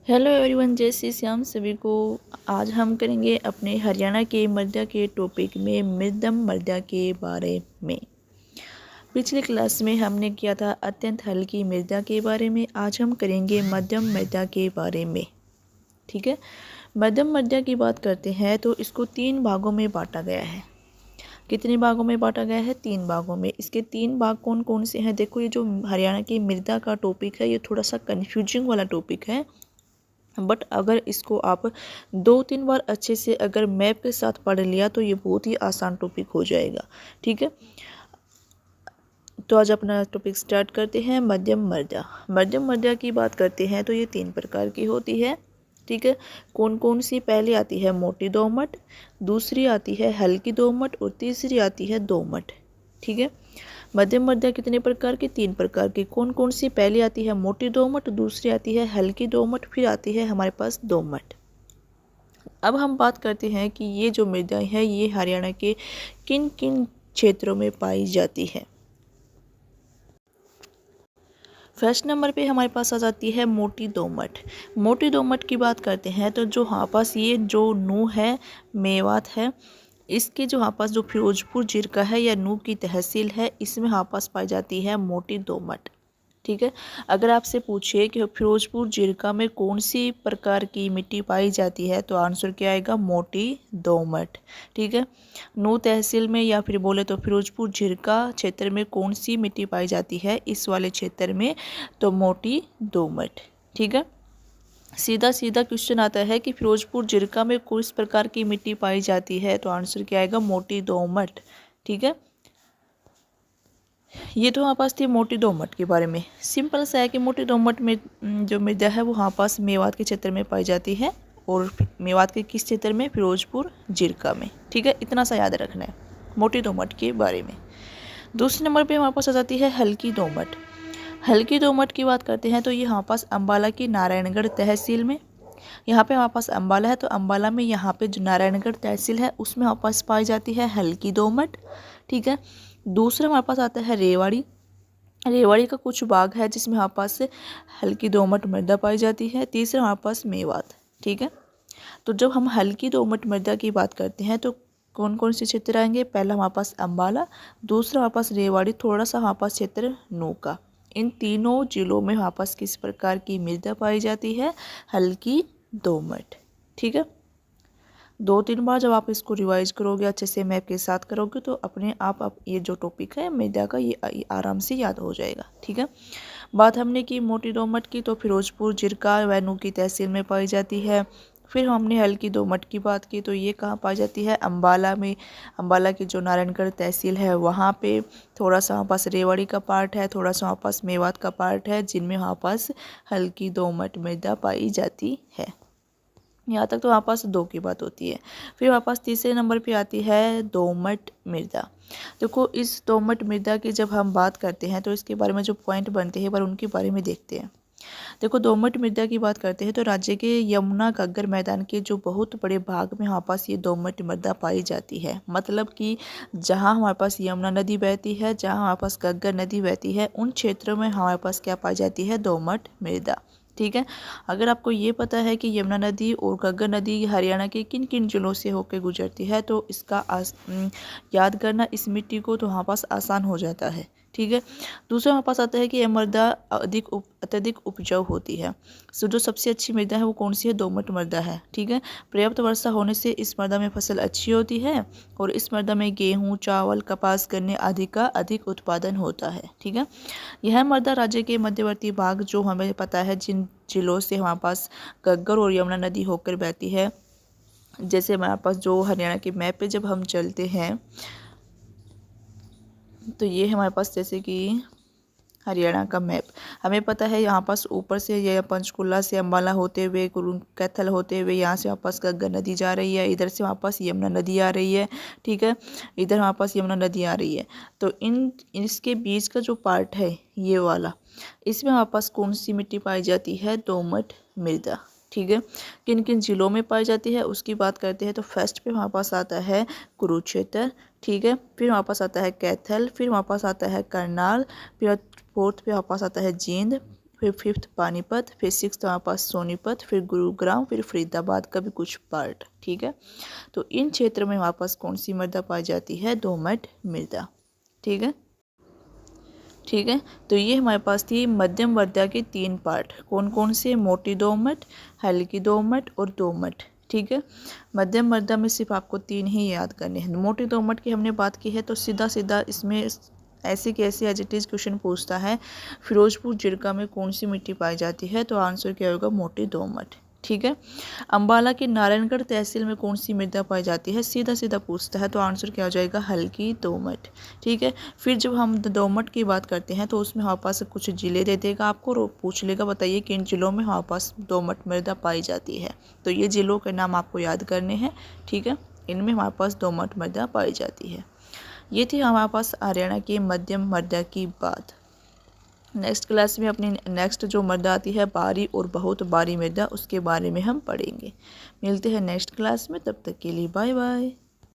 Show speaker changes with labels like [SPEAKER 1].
[SPEAKER 1] Hello everyone, जय श्री श्याम सभी को। आज हम करेंगे अपने हरियाणा के मृदा के टॉपिक में मृदम मृदा के बारे में। पिछले क्लास में हमने किया था अत्यंत हल्की मृदा के बारे में। आज हम करेंगे मध्यम मृदा के बारे में। ठीक है, मध्यम मृदा की बात करते हैं तो इसको 3 भागों में बांटा गया है। कितने भागों में बांटा गया है? 3 भागों में। इसके 3 भाग कौन कौन से हैं? देखो, ये जो हरियाणा की मृदा का टॉपिक है ये थोड़ा सा कन्फ्यूजिंग वाला टॉपिक है, बट अगर इसको आप 2-3 बार अच्छे से अगर मैप के साथ पढ़ लिया तो ये बहुत ही आसान टॉपिक हो जाएगा। ठीक है, तो आज अपना टॉपिक स्टार्ट करते हैं। मध्यम मृदा। मध्यम मृदा की बात करते हैं तो ये 3 प्रकार की होती है। ठीक है, कौन कौन सी? पहली आती है मोटी दोमट, दूसरी आती है हल्की दोमट और तीसरी आती है दोमट। ठीक है, मध्यम मृदा कितने प्रकार की? 3 प्रकार की। कौन कौन सी? पहली आती है मोटी दोमट, दूसरी आती है हल्की दोमट, फिर आती है हमारे पास दोमट। अब हम बात करते हैं कि ये जो मृदा है ये हरियाणा के किन किन क्षेत्रों में पाई जाती है। फर्स्ट नंबर पे हमारे पास आ जाती है मोटी दोमट। मोटी दोमट की बात करते हैं तो जो हमारे पास ये जो नूह है, मेवात है, इसके जो हमारे पास जो फिरोजपुर जिरका है या नूह की तहसील है, इसमें हमारे पास पाई जाती है मोटी दोमट। ठीक है, अगर आपसे पूछे कि फिरोजपुर जिरका में कौन सी प्रकार की मिट्टी पाई जाती है तो आंसर क्या आएगा? मोटी दोमट। ठीक है, नूह तहसील में या फिर बोले तो फिरोजपुर जिरका क्षेत्र में कौन सी मिट्टी पाई जाती है? इस वाले क्षेत्र में तो मोटी दोमट। ठीक है, सीधा सीधा क्वेश्चन आता है कि फिरोजपुर जिरका में किस प्रकार की मिट्टी पाई जाती है तो आंसर क्या आएगा? मोटी दोमट। ठीक है, ये तो हमारे पास थी मोटी दोमट के बारे में। सिंपल सा है कि मोटी दोमट में जो मृदा है वो हमारे पास मेवात के क्षेत्र में पाई जाती है, और मेवात के किस क्षेत्र में? फिरोजपुर जिरका में। ठीक है, इतना सा याद रखना है मोटी दोमट के बारे में। दूसरे नंबर पे हमारे पास आ जाती है हल्की दोमट। हल्की दोमट की बात करते हैं तो ये हमारे पास अम्बाला की नारायणगढ़ तहसील में, यहाँ पे हमारे पास अम्बाला है तो अम्बाला में यहाँ पे जो नारायणगढ़ तहसील है उसमें हमारे पास पाई जाती है हल्की दोमट। ठीक है, दूसरा हमारे पास आता है रेवाड़ी। रेवाड़ी का कुछ भाग है जिसमें हमारे पास हल्की दोमट मृदा पाई जाती है। तीसरा हमारे पास मेवात। ठीक है, तो जब हम हल्की दोमट मृदा की बात करते हैं तो कौन कौन से क्षेत्र आएंगे? पहला हमारे पास अम्बाला, दूसरा हमारे पास रेवाड़ी, थोड़ा सा हमारे पास क्षेत्र नूह का। इन तीनों जिलों में हमारे पास किस प्रकार की मृदा पाई जाती है? हल्की दोमट। ठीक है, 2-3 बार जब आप इसको रिवाइज करोगे, अच्छे से मैप के साथ करोगे तो अपने आप ये जो टॉपिक है मृदा का ये आराम से याद हो जाएगा। ठीक है, बात हमने की मोटी दोमट की तो फिरोजपुर जिरका व नूह की तहसील में पाई जाती है। फिर हमने हल्की दोमट की बात की तो ये कहाँ पाई जाती है? अम्बाला में। अम्बाला की जो नारायणगढ़ तहसील है वहाँ पे। थोड़ा सा हमारे पास रेवाड़ी का पार्ट है, थोड़ा सा हमारे पास मेवात का पार्ट है, जिनमें हमारे पास हल्की दोमट मृदा पाई जाती है। यहाँ तक तो हमारे पास 2 की बात होती है। फिर हमारे पास तीसरे नंबर पे आती है दोमट मृदा। देखो, इस दोमट मृदा की जब हम बात करते हैं तो इसके बारे में जो पॉइंट बनते हैं पर उनके बारे में देखते हैं। देखो, दोमट मृदा की बात करते हैं तो राज्य के यमुना घग्गर मैदान के जो बहुत बड़े भाग में हमारे पास ये दोमट मृदा पाई जाती है। मतलब कि जहाँ हमारे पास यमुना नदी बहती है, जहाँ हमारे पास घग्गर नदी बहती है, उन क्षेत्रों में हमारे पास क्या पाई जाती है? दोमट मृदा। ठीक है, अगर आपको ये पता है कि यमुना नदी और घग्गर नदी हरियाणा के किन किन जिलों से होकर गुजरती है तो इसका याद करना इस मिट्टी को तो हमारे पास आसान हो जाता है। ठीक है, दूसरा हमारे पास आता है कि यह मृदा अत्यधिक उपजाऊ होती है। सो जो सबसे अच्छी मृदा है वो कौन सी है? दोमट मृदा है। ठीक है, पर्याप्त वर्षा होने से इस मृदा में फसल अच्छी होती है और इस मृदा में गेहूँ, चावल, कपास, गन्ने आदि का अधिक उत्पादन होता है। ठीक है, यह मृदा राज्य के मध्यवर्ती भाग जो हमें पता है जिन जिलों से हमारे पास घग्गर और यमुना नदी होकर बहती है, जैसे हमारे पास जो हरियाणा के मैप पे जब हम चलते हैं तो ये हमारे पास जैसे कि हरियाणा का मैप हमें पता है, यहाँ पास ऊपर से ये पंचकुला से अम्बाला होते हुए कैथल होते हुए यहाँ से हमारे पास घग्गर नदी जा रही है, इधर से हमारे पास यमुना नदी आ रही है। ठीक है, इधर हमारे पास यमुना नदी आ रही है, तो इसके बीच का जो पार्ट है ये वाला, इसमें हमारे पास कौन सी मिट्टी पाई जाती है? दोमट मृदा। ठीक है, किन किन जिलों में पाई जाती है उसकी बात करते हैं तो फर्स्ट पे हमारे पास आता है कुरुक्षेत्र। ठीक है, फिर हमारे पास आता है कैथल, फिर हमारे पास आता है करनाल, फिर फोर्थ पे हमारे पास आता है जींद, फिर 5th पानीपत, फिर 6th हमारे पास सोनीपत, फिर गुरुग्राम, फिर फरीदाबाद का भी कुछ पार्ट। ठीक है, तो इन क्षेत्र में हमारे पास कौन सी मृदा पाई जाती है? दोमट मृदा। ठीक है, ठीक है, तो ये हमारे पास थी मध्यम मृदा के 3 पार्ट। कौन कौन से? मोटी दोमट, हल्की दोमट और दोमट। ठीक है, मध्यम मृदा में सिर्फ आपको 3 ही याद करने हैं। मोटी दोमट की हमने बात की है तो सीधा सीधा इसमें ऐसे कैसे एज इट इज़ क्वेश्चन पूछता है फिरोजपुर जिरका में कौन सी मिट्टी पाई जाती है, तो आंसर क्या होगा? मोटी दोमट। ठीक है, अंबाला की नारायणगढ़ तहसील में कौन सी मृदा पाई जाती है? सीधा सीधा पूछता है तो आंसर क्या हो जाएगा? हल्की दोमट। ठीक है, फिर जब हम दोमट की बात करते हैं तो उसमें हमारे पास कुछ जिले दे देगा आपको और पूछ लेगा बताइए किन जिलों में हमारे पास दोमट मृदा पाई जाती है। तो ये जिलों के नाम आपको याद करने हैं। ठीक है, इनमें हमारे पास दोमट मृदा पाई जाती है। ये थी हमारे पास हरियाणा की मध्यम मृदा की बात। नेक्स्ट क्लास में अपनी नेक्स्ट जो मृदा आती है भारी और बहुत भारी मृदा, उसके बारे में हम पढ़ेंगे। मिलते हैं नेक्स्ट क्लास में, तब तक के लिए बाय बाय।